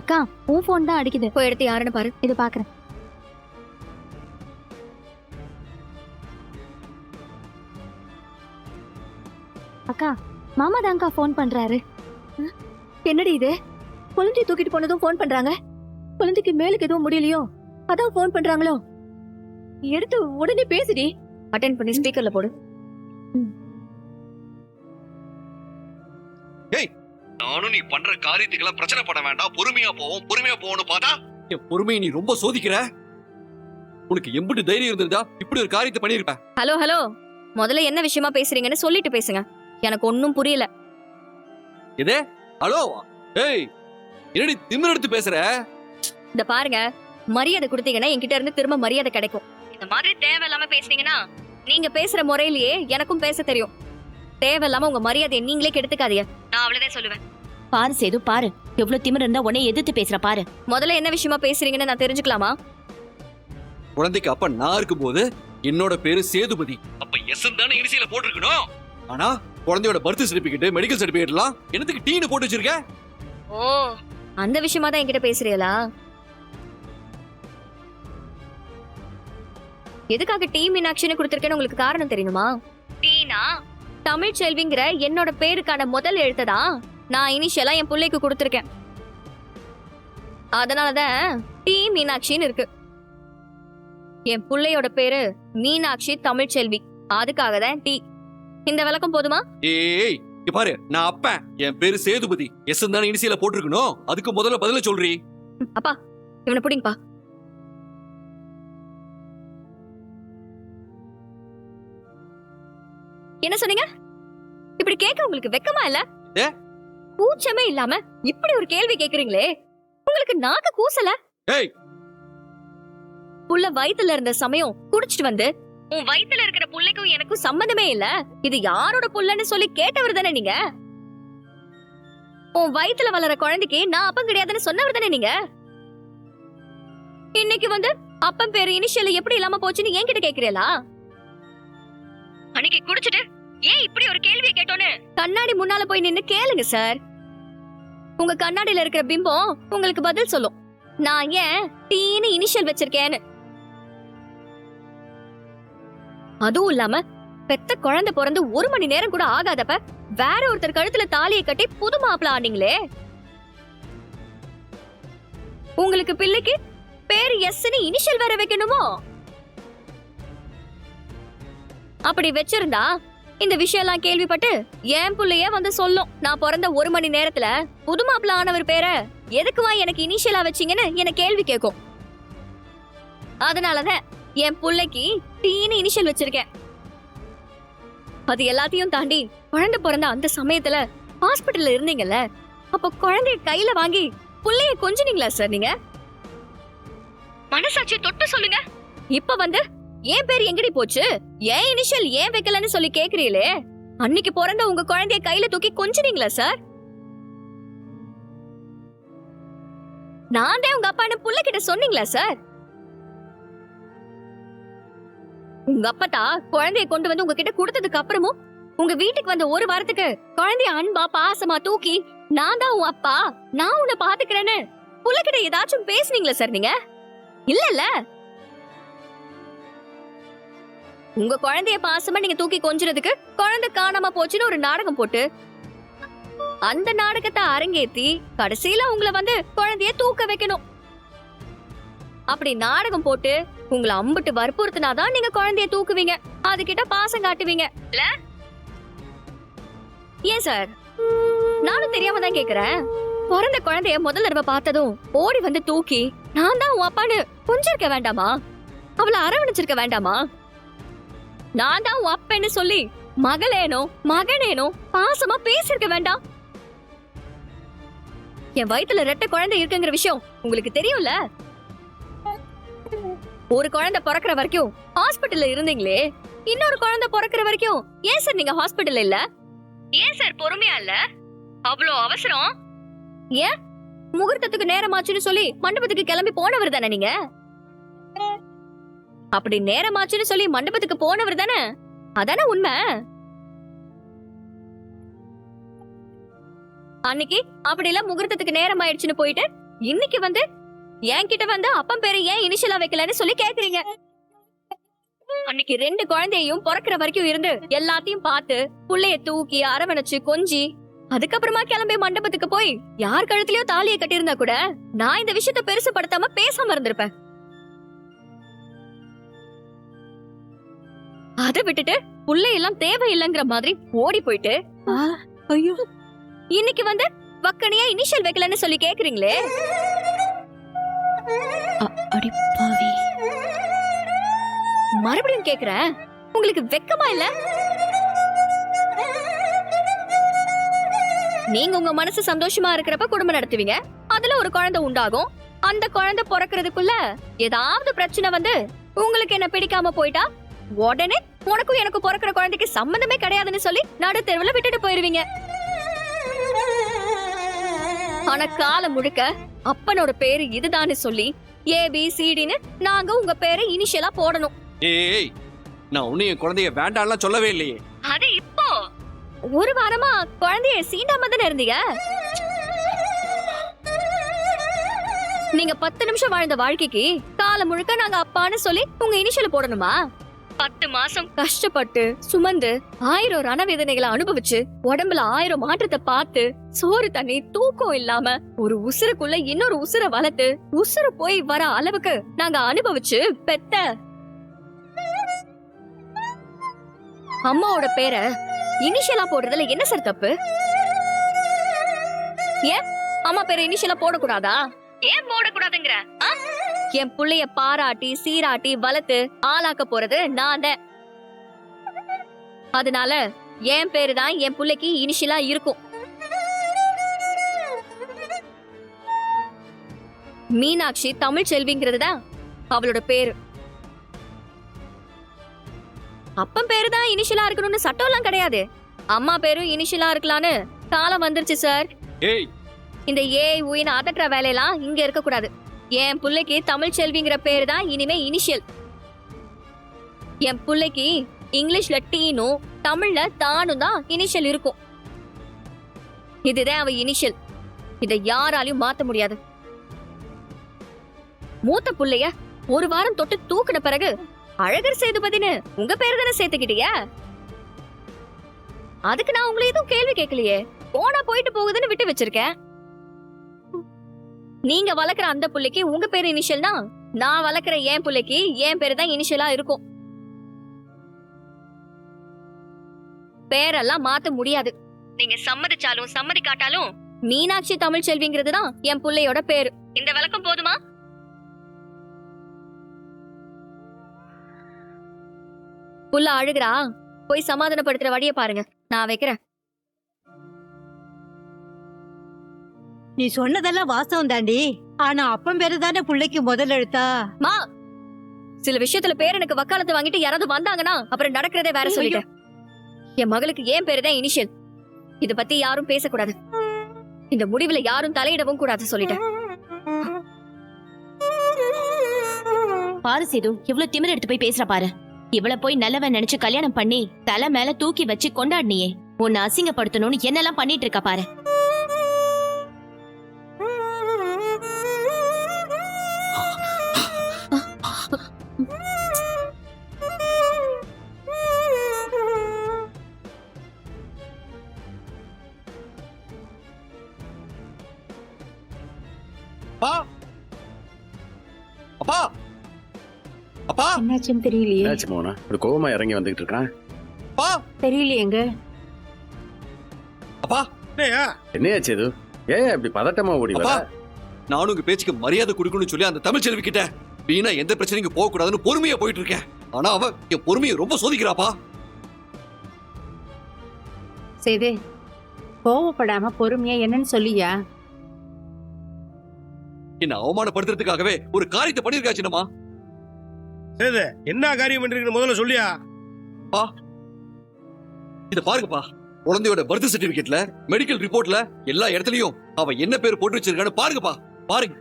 Speaker 2: அக்கா உன் போன் தான் அடிக்குது, போய் எடுத்து யாருன்னு பாரு. இது பாக்குறேன். அக்கா மாமா தான்க்கா போன் பண்றாரு. என்னடி இது? குழந்தைய தூக்கிட்டு போனதும் போன் பண்றாங்க. குழந்தைக்கு மேலுக்கு எதுவும் முடியலையோ அதான் போன் பண்றாங்களோ? எடுத்து உடனே பேசுடி. அட்டென்ட் பண்ணி ஸ்பீக்கர்ல போடு.
Speaker 9: நானும் நீ பண்ற காரியத்துக்கெல்லாம் பிரச்சனை பண்ண வேண்டாம், பொறுமையா போவோம்னு பார்த்தா என் பொறுமையை நீ ரொம்ப சோதிக்கிற. உனக்கு எம்பிட்டு தைரியம் இருந்திருந்தா இப்படி ஒரு காரியத்தை பண்ணிருப்ப.
Speaker 2: ஹலோ ஹலோ, முதல்ல என்ன விஷயமா பேசுறீங்கன்னு சொல்லிட்டு பேசுங்க. எனக்கு ஒன்னும் புரியல.
Speaker 9: எதே ஹலோ? ஏய் என்னடி திமிரு எடுத்து பேசுற?
Speaker 2: இந்த பாருங்க, மரியாதை கொடுத்தீங்கன்னா என்கிட்ட இருந்து திரும்ப மரியாதை கிடைக்கும். இந்த மாதிரி தேவையில்லாம பேசுனீங்கன்னா நீங்க பேசுற முறையிலேயே எனக்கும் பேச தெரியும். தேவையில்லாம உங்க மரியாதையை நீங்களே கெடுத்துக்காதீங்க. நான் அவ்வளவுதான் சொல்லுவேன்.
Speaker 10: பாரு சேது, பாரு எவ்வளவு திமிரு இருந்தா உன்னை எதிர்த்து பேசுற பாரு.
Speaker 2: முதல்ல என்ன விஷயமா பேசுறீங்கன்னு நான் தெரிஞ்சுக்கலாமா?
Speaker 9: குழந்தைக்கு அப்ப நான் இருக்கும்போது என்னோட பேரு சேதுபதி, அப்ப எஸ் தானே இனிஷியல போட்டிருக்கணும். ஆனா குழந்தையோட பர்த் சர்டிபிகேட், மெடிக்கல் சர்டிபிகேட் எல்லாம் என்னத்துக்கு டீனு போட்டு வச்சிருக்க?
Speaker 2: ஓ, அந்த விஷயமா தான் என்கிட்ட பேசுறீங்களா? எதுக்காக டி மீனாட்சின்னு கொடுத்திருக்கேன்னு உங்களுக்கு காரணம் தெரியுமா? டீனா தமிழ் செல்விங்கிற என்னோட பேருக்கான முதல் எழுத்ததான் நான் இனிஷியலா என் பிள்ளைக்கு கொடுத்திருக்கேன். அதனாலதான் டி மீனாட்சின்னு இருக்கு. என் பிள்ளையோட பேரு மீனாட்சி தமிழ் செல்வி, அதுக்காக தான் டி. இந்த விளக்கம் போதுமா?
Speaker 9: ஏய் இங்க பாரு, நான் அப்பன், என் பேரு சேதுபதி, எஸ் தானே இனிஷியல போட்டிருக்கணும். அதுக்கு முதல்ல பதில சொல்றீ.
Speaker 2: அப்பா இவனை புடிங்கப்பா. என்ன சொன்னீங்க? இப்படி கேட்க உங்களுக்கு வெக்கமா இல்ல? கூச்சமே இல்லாம இப்படி ஒரு கேள்வி கேக்குறீங்களே, உங்களுக்கு நாக்கு கூசல?
Speaker 9: ஏய்,
Speaker 2: புள்ள வயித்துல இருந்த சமயம் குடிச்சிட்டு வந்து உன் வயித்துல இருக்கிற புள்ளைக்கும் எனக்கும் சம்பந்தமே இல்ல, இது யாரோட புள்ளன்னு சொல்லி கேட்டவர் தானே நீங்க? உன் வயித்துல வளர குழந்தைக்கு நான் அப்பன் கிடையாதுன்னு சொன்னவர் தானே நீங்க? இன்னைக்கு வந்து அப்பன் பேரு இனிஷியல் எப்படி இல்லாம போச்சுன்னு என்கிட்ட கேக்குறீங்களா? அன்னைக்கு குடிச்சிட்டு ஏன் இப்படி ஒரு கேள்வியை கேட்டோன்னு கண்ணாடி முன்னால போய் நின்னு கேளுங்க சார். உங்க கண்ணாடியில இருக்கிற பிம்பம் உங்களுக்கு பதில் சொல்லும், நான் ஏன் டீன்னு இனிஷியல் வச்சிருக்கேன்னு. அதுவும் இல்லாம பெத்த குழந்தை பிறந்து 1 மணி நேரம் கூட ஆகாதப்ப வேற ஒருத்தர் கழுத்துல தாலியை கட்டி புது மாப்பிள்ள ஆனீங்களே. உங்களுக்கு பிள்ளைக்கு பேரு எஸ்ன்னு இனிஷியல் வேற வைக்கணுமோ? அப்படி வச்சிருந்தா இந்த விஷயம் எல்லாம் கேள்விப்பட்டு என் புள்ளையே வந்து சொல்லும், நான் பிறந்த 1 மணி நேரத்துல புது மாப்பிள்ள ஆனவர் பேரை எதுக்குவா எனக்கு இனிஷியலா வச்சீங்கன்னு என்ன கேள்வி கேட்கும். அதனாலதான் என் புள்ளைக்கு டீன்னு இனிஷியல் வச்சிருக்கேன். அது எல்லாத்தையும் தாண்டி குழந்தை பிறந்த அந்த சமயத்துல ஹாஸ்பிட்டல்ல இருந்தீங்கல்ல, அப்ப குழந்தைய கையில வாங்கி புள்ளைய கொஞ்சினீங்களா சார் நீங்க? மனசாட்சியை தொட்டு சொல்லுங்க. இப்ப வந்து ஏன் பேர் எங்கடி போச்சு, ஏன் இனிஷியல் ஏன் வைக்கலன்னு சொல்லி கேக்குறீங்களே, அன்னைக்கு பிறந்த உங்க குழந்தைய கையில தூக்கி கொஞ்சினீங்களா சார்?
Speaker 3: நான் தான் உங்க அப்பான்னு புள்ள கிட்ட சொன்னீங்களா சார்? உங்க அப்பத்தா குழந்தைய கொண்டு வந்து உங்ககிட்ட கொடுத்ததுக்கு அப்புறமும் உங்க வீட்டுக்கு வந்த ஒரு வாரத்துக்கு குழந்தைய அன்பா பாசமா தூக்கி நான் தான் உன் அப்பா, நான் உன்னை பாத்துக்கிறேன்னு புள்ள கிட்ட ஏதாச்சும் பேசுனீங்களா சார் நீங்க? இல்ல உங்க குழந்தைய பாசமா நீங்க தூக்கி கொஞ்சறதுக்கு குழந்தை காணாம போச்சுன்னு ஒரு நாடகம் போட்டு அந்த நாடகத்தை அரங்கேத்தி கடைசியில உங்களை வந்து குழந்தைய தூக்க வைக்கணும். அப்படி நாடகம் போட்டு உங்களை அம்பிட்டு வற்புறுத்தினாதான் நீங்க குழந்தைய தூக்குவீங்க, அதுகிட்ட பாசம் காட்டுவீங்க இல்ல? ஏன் சார், நானும் தெரியாம தான் கேக்குறேன். பிறந்த குழந்தைய முதல் தடவை பார்த்ததும் ஓடி வந்து தூக்கி நான் தான் உன் அப்பான்னு கொஞ்சிருக்க வேண்டாமா? அவளை அரவணைச்சிருக்க வேண்டாமா? நான் தான் உன் அப்பன்னு சொல்லி மகளேனோ மகனேனோ பாசமா பேசிருக்க வேண்டாம்? என் வயித்துல ரெட்டை குழந்தை இருக்குங்கிற விஷயம் உங்களுக்கு தெரியும்ல? ஒரு குழந்தை பிறக்கிற வரைக்கும் ஹாஸ்பிட்டல்ல இருந்தீங்களே, இன்னொரு குழந்தை பிறக்கிற வரைக்கும் ஏன் சார் நீங்க ஹாஸ்பிட்டல்ல இல்ல? ஏன் சார் பொறுமையா இல்ல? அவ்வளோ அவசரம் ஏன்? முகூர்த்தத்துக்கு நேரமாச்சுன்னு சொல்லி மண்டபத்துக்கு கிளம்பி போனவர் தானே நீங்க? அப்படி நேரமாச்சுன்னு சொல்லி மண்டபத்துக்கு போனவர் தானே, அதானே உண்மை? அன்னைக்கு அப்படிலாம் முகூர்த்தத்துக்கு நேரம் ஆயிடுச்சுன்னு போயிட்டு இன்னைக்கு வந்து என்கிட்ட வந்து அப்பன் பேரை ஏன் இனிஷியலா வைக்கலன்னு சொல்லி கேக்குறீங்க. அன்னைக்கு 2 குழந்தையையும் பிறக்கிற வரைக்கும் இருந்து எல்லாத்தையும் பார்த்து புள்ளைய தூக்கி அரவணைச்சு கொஞ்சி அதுக்கப்புறமா கிளம்பி மண்டபத்துக்கு போய் யார் கழுத்துலயோ தாலியை கட்டியிருந்தா கூட நான் இந்த விஷயத்த பெருசுபடுத்தாம பேசாம இருந்திருப்பேன். அதை விட்டுட்டு புள்ளையெல்லாம் தேவையில்லைங்கிற மாதிரி ஓடி போயிட்டு
Speaker 2: ஐயோ
Speaker 3: இன்னைக்கு வந்து வக்கனையா இனிஷியல் வைக்கலன்னு சொல்லி கேக்குறீங்களே.
Speaker 2: அடிப்பாவி,
Speaker 3: மறுபடியும் கேக்குறேன், உங்களுக்கு வெக்கமா இல்ல? நீங்க உங்க மனசு சந்தோஷமா இருக்கிறப்ப குடும்பம் நடத்துவீங்க, அதுல ஒரு குழந்தை உண்டாகும். அந்த குழந்தை பிறக்கிறதுக்குள்ள ஏதாவது பிரச்சனை வந்து உங்களுக்கு என்ன பிடிக்காம போயிட்டா உடனே உனக்கும் எனக்கு பிறக்கிற குழந்தைக்கு சம்பந்தமே கிடையாதுன்னு சொல்லி நடு தெருவுல விட்டுட்டு போயிருவீங்க. ஆனா காலம் முழுக்க அப்பனோட பேரு இதுதான்னு சொல்லி ABCDன்னு நாங்க உங்க பேரை இனிஷியலா போடணும்.
Speaker 9: ஏய், நான் உன்னை என் குழந்தைய வேண்டாம்லாம் சொல்லவே இல்லையே.
Speaker 3: அது இப்போ ஒரு வாரமா குழந்தைய சீண்டாம தானே இருந்தீங்க. நீங்க 10 நிமிஷம் வாழ்ந்த வாழ்க்கைக்கு காலம் முழுக்க நாங்க அப்பான்னு சொல்லி உங்க இனிஷியல் போடணுமா? 10 மாசம் கஷ்டப்பட்டு சுமந்து 1000 ரணவேதனைகளை அனுபவிச்சு உடம்புல 1000 மாற்றத்தை பார்த்து சோறு தண்ணி தூக்கம் இல்லாம ஒரு உசுருக்குள்ள இன்னொரு உசுரை வளர்த்து உசுறு போய் வர அளவுக்கு நாங்க அனுபவிச்சு பெத்த அம்மாவோட பேரை இனிஷியலா போடுறதுல என்ன சார் தப்பு? ஏன் அம்மா பேரை இனிஷியலா போடக்கூடாதா? ஏன் போடக்கூடாதுங்கிற? என் புள்ளைய பாராட்டி சீராட்டி வளர்த்து ஆளாக்க போறது நான் தான். அதனால என் பேரு தான் என் புள்ளைக்கு இனிஷியலா இருக்கும். மீனாட்சி தமிழ் செல்விங்கிறது தான் அவளோட பேரு. அப்பன் பேரு தான் இனிஷியலா இருக்கணும்னு சட்டம் எல்லாம் கிடையாது. அம்மா பேரும் இனிஷியலா இருக்கலாம்னு காலம் வந்துருச்சு சார்.
Speaker 9: ஏய்,
Speaker 3: இந்த உயின்னு அதட்டுற வேலையெல்லாம் இங்க இருக்க கூடாது. என் புள்ளைக்கு தமிழ் செல்விங்கிற பேரு தான் இனிமே இனிஷியல். என் புள்ளைக்கு இங்கிலீஷ்ல டீனும் தமிழ்ல தானும் தான் இனிஷியல் இருக்கும். இதுதான் அவ இனிஷியல். இதை யாராலையும் மாத்த முடியாது. மூத்த புள்ளைய ஒரு வாரம் தொட்டு தூக்குன பிறகு அழகர் சேதுபதினு உங்க பேரு தானே சேர்த்துக்கிட்டிய. அதுக்கு நான் உங்களை எதுவும் கேள்வி கேட்கலையே, போனா போயிட்டு போகுதுன்னு விட்டு வச்சிருக்கேன். நீங்க வளர்க்குற அந்த புள்ளைக்கு உங்க பேரு இனிஷியல்னா நான் வளர்க்குற என் புள்ளைக்கு என் பேரு தான் இனிஷியலா இருக்கும். பேரெல்லாம் மாத்த முடியாது. நீங்க சம்மதிச்சாலும் சம்மதிக்காட்டாலும் மீனாட்சி தமிழ் செல்விங்கிறது தான் என் புள்ளையோட பேரு. இந்த விளக்கம் போதுமா? புள்ள அழுகிறா, போய் சமாதானப்படுத்துற வழிய பாருங்க. நான் வைக்கிறேன்.
Speaker 4: நீ சொன்னதெல்லாம் வாஸ்தவம் தாண்டி. ஆனா அப்பன் பேரு தானே புள்ளைக்கு முதல் எழுத்தா?
Speaker 3: மா, சில விஷயத்துல பேர் எனக்கு வக்காலத்து வாங்கிட்டு யாராவது வந்தாங்கன்னா அப்புறம் நடக்கிறதே வேற சொல்லிட்டேன். என் மகளுக்கு ஏன் பேரு தான் இனிஷியல். இத பத்தி யாரும் பேசக்கூடாது. இந்த முடிவுல யாரும் தலையிடவும் கூடாது சொல்லிட்டேன்.
Speaker 10: பாரு சேது, எவ்வளவு திமிர எடுத்து போய் பேசுற பாரு. இவள போய் நல்லவன் நினைச்சு கல்யாணம் பண்ணி தலை மேல தூக்கி வச்சு கொண்டாடினியே, உன்னை அசிங்கப்படுத்தணும்னு என்னெல்லாம் பண்ணிட்டு இருக்கா பாரு.
Speaker 9: அப்பா அப்பா அப்பா
Speaker 8: என்னாச்சுன்னு தெரியலையே.
Speaker 7: என்னாச்சு மோனா, இப்படி கோவமா இறங்கி வந்துகிட்டு இருக்கான்?
Speaker 9: அப்பா
Speaker 8: தெரியலையேங்க.
Speaker 9: அப்பா
Speaker 7: என்னையாச்சு இது? ஏன் இப்படி பதட்டமா ஓடி வர?
Speaker 9: அப்பா நானும் உங்க பேச்சுக்கு மரியாதை கொடுக்கணும்னு சொல்லி அந்த தமிழ் செல்வி கிட்ட வீணா எந்த பிரச்சனைக்கு போக கூடாதுன்னு பொறுமையா போயிட்டு இருக்கேன். ஆனா அவ என் பொறுமையை ரொம்ப சோதிக்கிறாப்பா.
Speaker 8: சேது, கோவப்படாம பொறுமையா என்னன்னு சொல்லியா?
Speaker 9: என்ன அவமானப்படுத்துறதுக்காகவே ஒரு காரியத்தை பண்ணிருக்கா சின்னம்மா.
Speaker 11: சேது, என்ன காரியம் பண்றீங்கன்னு முதல்ல சொல்லியா?
Speaker 9: இத பாருங்கப்பா, குழந்தையோட பர்த் சர்டிபிகேட்ல, மெடிக்கல் ரிப்போர்ட்ல எல்லா இடத்துலயும் அவ என்ன பேர் போட்டு வச்சிருக்கான்னு பாருங்கப்பா, பாருங்க.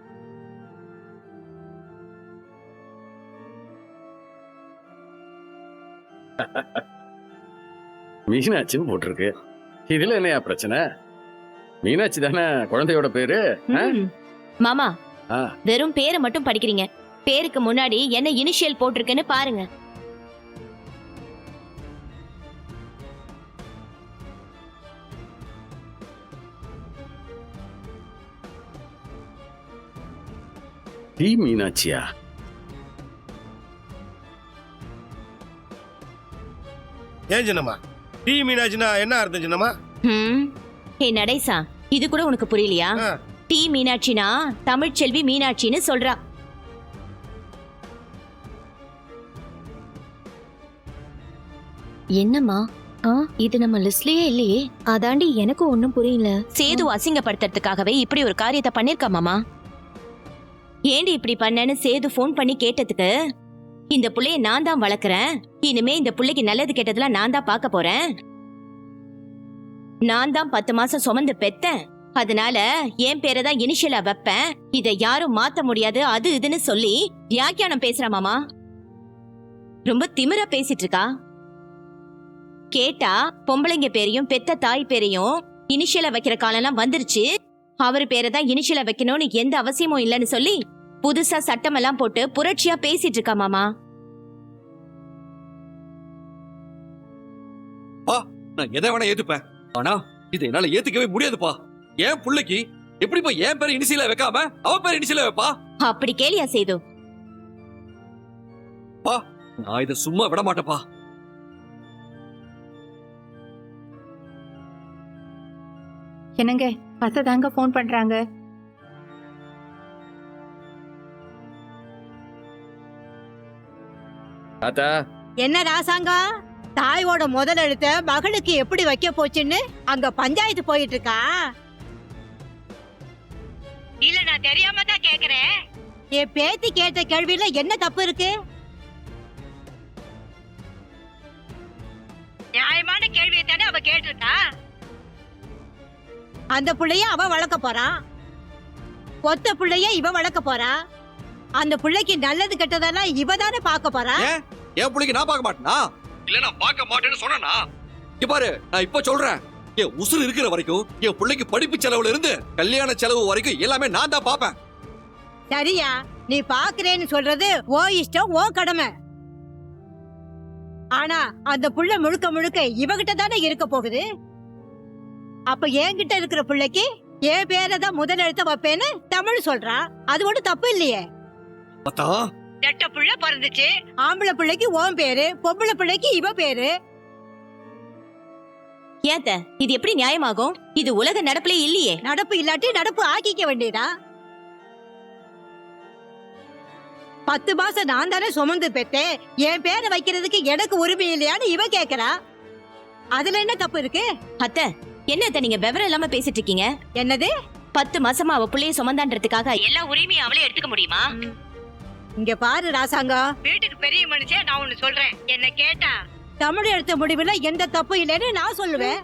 Speaker 7: மீனாட்சின்னு போட்டிருக்கு. இதுல என்னையா பிரச்சனை? மீனாட்சி தானே குழந்தையோட பேரு.
Speaker 10: மாமா,
Speaker 7: ஆ.
Speaker 10: வெறும் பேரை மட்டும் படிக்கிறீங்க. பேருக்கு முன்னாடி என்ன இனிஷியல் போட்டிருக்குன்னு பாருங்க.
Speaker 7: டி மீனாட்சியா?
Speaker 11: ஏன் சின்னம்மா, டி மீனாட்சினா என்ன அர்த்தம் சின்னம்மா?
Speaker 10: ஹே நடேசா, இது கூட உனக்கு புரியலையா? டி மீனாட்சினா தமிழ்ச்செல்வி மீனாட்சின்னு சொல்றா.
Speaker 2: என்னம்மா இது நம்ம லிஸ்ட்லயே இல்லையே. அதாண்டி எனக்கும் ஒண்ணும் புரியல.
Speaker 10: சேது அசிங்கப்படுத்துறதுக்காகவே இப்படி ஒரு காரியத்தை பண்ணிருக்கா மாமா. ஏண்டி இப்படி பண்ணேன்னு சேது போன் பண்ணி கேட்டதுக்கு, இந்த புள்ளைய நான் தான் வளர்க்கறேன், இனிமே இந்த புள்ளைக்கு நல்லது கெட்டதெல்லாம் நான் தான் பார்க்க போறேன், நான் தான் 10 மாசம் சுமந்து பெத்தேன், அதனால என் பேரை தான் இனிஷியலா வைப்பேன், இதை யாரும் மாத்த முடியாது, அது இதுன்னு சொல்லி வியாக்கியானம் பேசுறா மாமா. ரொம்ப திமிரா பேசிட்டு இருக்கா. கேட்டா பொம்பளைங்க பேரையும் பெத்த தாய் பேரையும் இனிஷியலா வைக்கிற காலம்லாம் வந்துருச்சு, அவர் பேரை தான் இனிஷியலா வைக்கணும்னு எந்த அவசியமும் இல்லைன்னு சொல்லி புதுசா சட்டமெல்லாம் போட்டு புரட்சியா பேசிட்டு இருக்கா மாமா.
Speaker 9: நான் எதை வேணா ஏத்துப்பேன், ஆனா இதை என்னால ஏத்துக்கவே முடியாதுப்பா. என் புள்ளைக்கு எப்படிப்பா என் பேரை இனிஷியலா வைக்காம அவ பேரை இனிஷியலா வைப்பா?
Speaker 10: அப்படி கேளியா சேது?
Speaker 9: நான் இதை சும்மா விட மாட்டேப்பா.
Speaker 8: என்னங்க, அத்தை தாங்க போன் பண்றாங்க.
Speaker 7: தாத்தா,
Speaker 4: என்ன ராசாங்கம், தாயோட முதல் எழுத்த மகளுக்கு எப்படி வைக்க போச்சுன்னு அங்க பஞ்சாயத்து போயிட்டு இருக்கா? இல்ல, நான் தெரியாம தான் கேக்குறேன். என் பேத்தி கேட்ட கேள்வியில என்ன தப்பு இருக்கு? நியாயமான கேள்வியை தானே அவ கேட்டிருக்கா. அந்த புள்ளைய அவ வளர்க்க போறான், ஒத்த புள்ளைய இவ வளர்க்க போறா. அந்த புள்ளைக்கு நல்லது கெட்டதெல்லாம் இவ தானே பார்க்க போறா.
Speaker 9: என் புள்ளைக்கு நான் பார்க்க மாட்டேனா? இல்ல நான் பார்க்க மாட்டேன்னு சொன்னா? இங்க பாரு, நான் இப்ப சொல்றேன், என் உசுறு இருக்கிற வரைக்கும் என் புள்ளைக்கு படிப்பு செலவுல இருந்து கல்யாண செலவு வரைக்கும் எல்லாமே நான் தான் பாப்பேன்.
Speaker 4: சரியா? நீ பாக்குறேன்னு சொல்றது ஓ இஷ்டம், ஓ கடமை. ஆனா அந்த புள்ள முழுக்க முழுக்க இவகிட்ட தானே இருக்க போகுது. அப்ப என்கிட்ட இருக்கிற பிள்ளைக்கு என் பேரை தான் முதல் எழுத்த வைப்பேன்னு தமிழ் சொல்றா. அது ஒன்றும் தப்பு இல்லையே. ரெட்ட புள்ள பிறந்துச்சு, ஆம்பளை பிள்ளைக்கு ஓன் பேரு, பொம்பளை பிள்ளைக்கு இவ பேரு.
Speaker 10: ஏத்த இது எப்படி நியாயமாகும்? இது உலக நடப்புல இல்லையே.
Speaker 4: நடப்பு இல்லாட்டி நடப்பு ஆக்கிக்க வேண்டியதா? 10 மாசம் நான் தானே சுமந்து பெற்றேன், என் பேரை வைக்கிறதுக்கு எனக்கு உரிமை இல்லையான்னு இவ கேக்குறா. அதுல என்ன தப்பு இருக்கு?
Speaker 10: அத்தை, என்னத்த நீங்க விவரம் இல்லாம பேசிட்டு இருக்கீங்க?
Speaker 4: என்னது?
Speaker 10: 10 மாசமா அவ புள்ளைய சுமந்தான்றதுக்காக எல்லா உரிமையும் அவளே எடுத்துக்க முடியுமா?
Speaker 4: இங்க பாரு ராசாங்கம், வீட்டுக்கு பெரிய மனுஷன், நான் ஒண்ணு சொல்றேன். என்ன கேட்டா தமிழ் எடுத்த முடிவுல எந்த தப்பு இல்லைன்னு நான் சொல்லுவேன்.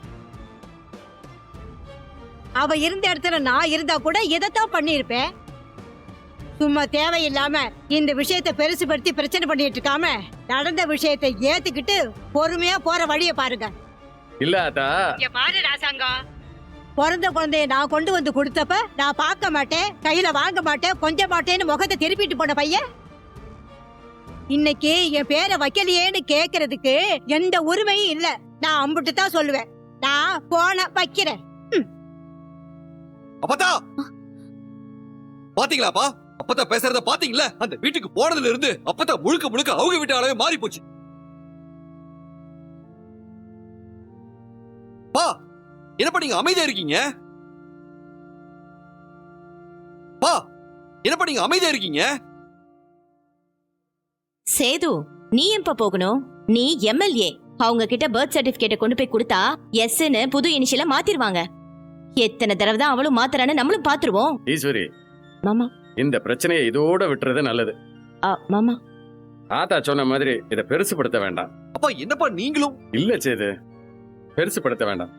Speaker 4: அவ இருந்த இடத்துல நான் இருந்தா கூட இதைத்தான் பண்ணிருப்பேன். சும்மா தேவையில்லாம இந்த விஷயத்தை பெருசுபடுத்தி பிரச்சனை பண்ணிட்டு இருக்காம நடந்த விஷயத்தை ஏத்துக்கிட்டு பொறுமையா போற வழிய பாருங்க.
Speaker 7: இல்ல ஆத்தா,
Speaker 4: பாரு ராசாங்கம், பிறந்த குழந்தைய நான் கொண்டு வந்து கொடுத்தப்ப நான் பார்க்க மாட்டேன், கையில வாங்க மாட்டேன், கொஞ்ச மாட்டேன்னு முகத்தை திருப்பிட்டு போன பையன் இன்னைக்கு என் பேரை வைக்கலையேன்னு கேக்குறதுக்கு எந்த உரிமையும் இல்ல. நான் அம்புட்டு தான் சொல்லுவேன். நான் போன வைக்கிறேன்.
Speaker 9: அப்பதா பாத்தீங்களாப்பா, அப்பதா பேசுறத பாத்தீங்களா? அந்த வீட்டுக்கு போனதுல இருந்து அப்பதா முழுக்க முழுக்க அவங்க வீட்டு அளவே மாறி போச்சு. பா, என்னப்பா நீங்க அமைதியா இருக்கீங்க? பா, என்னப்பா நீங்க அமைதியா இருக்கீங்க?
Speaker 10: சேது, நீ எப்ப போகணும்? நீ எம்எல்ஏ. அவங்க கிட்ட பர்த் சர்டிபிகேட்டை கொண்டு போய் கொடுத்தா எஸ்ன்னு புது இனிஷியல மாத்திருவாங்க. எத்தனை தடவை தான் அவளும் மாத்துறான்னு நம்மளும் பாத்துருவோம்.
Speaker 7: ஈஸ்வரி,
Speaker 10: மாமா,
Speaker 7: இந்த பிரச்சனையை இதோட விட்டுறது நல்லது.
Speaker 10: மாமா,
Speaker 7: ஆத்தா சொன்ன மாதிரி இதை பெருசுப்படுத்த வேண்டாம்.
Speaker 9: அப்பா என்னப்பா நீங்களும்?
Speaker 7: இல்ல சேது, பெருசுப்படுத்த வேண்டாம்.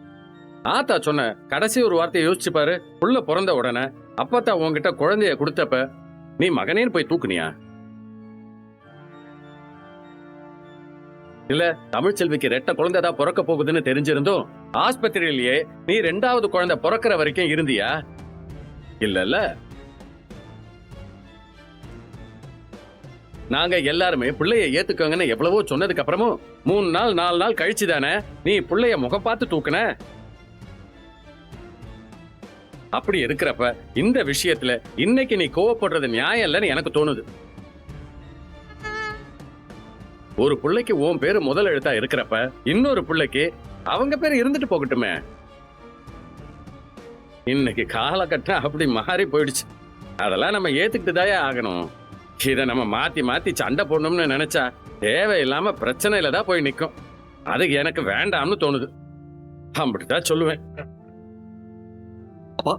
Speaker 7: ஆத்தா சொன்ன கடைசி ஒரு வார்த்தையை யோசிச்சு பாரு. புள்ள பிறந்த உடனே அப்பத்தா உன்கிட்ட குழந்தைய கொடுத்தப்ப நீ மகனேன்னு போய் தூக்குனியா? இல்ல தமிழ்ச்செல்விக்கு ரெட்ட குழந்தைதான் பிறக்க போகுதுன்னு தெரிஞ்சிருந்தும் ஆஸ்பத்திரியிலேயே நீ 2வது குழந்தை பிறக்கிற வரைக்கும் இருந்தியா? இல்லல்ல. நாங்க எல்லாருமே பிள்ளைய ஏத்துக்கோங்கன்னு எவ்வளவோ சொன்னதுக்கு அப்புறமும் 3 நாள் 4 நாள் கழிச்சுதானே நீ பிள்ளைய முகம் பார்த்து தூக்குன. அப்படி இருக்கிறப்ப இந்த விஷயத்துல இன்னைக்கு நீ கோவப்படுறது நியாயம் இல்லைன்னு எனக்கு தோணுது. ஒரு பிள்ளைக்கு உன் பேரு முதல் எழுத்தா இருக்கிறப்ப இன்னொரு பிள்ளைக்கு அவங்க பேரு இருந்துட்டு போகட்டுமே. இன்னைக்கு காலகட்டம் அப்படி மாறி போயிடுச்சு. அதெல்லாம் நம்ம ஏத்துக்கிட்டுதாயே ஆகணும். இதை நம்ம மாத்தி மாத்தி சண்டை போடணும்னு நினைச்சா தேவையில்லாம பிரச்சனையில தான் போய் நிக்கும். அது எனக்கு வேண்டாம்னு தோணுது. அப்படித்தான் சொல்லுவேன்.
Speaker 9: அப்பா,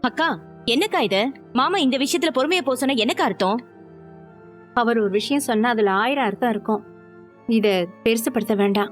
Speaker 10: அக்கா, என்னக்கா இது? மாமா இந்த விஷயத்துல பொறுமையா போக சொன்னா எனக்கு அர்த்தம்?
Speaker 8: அவர் ஒரு விஷயம் சொன்னா அதுல 1000 அர்த்தம் இருக்கும். இத பெருசுப்படுத்த வேண்டாம்.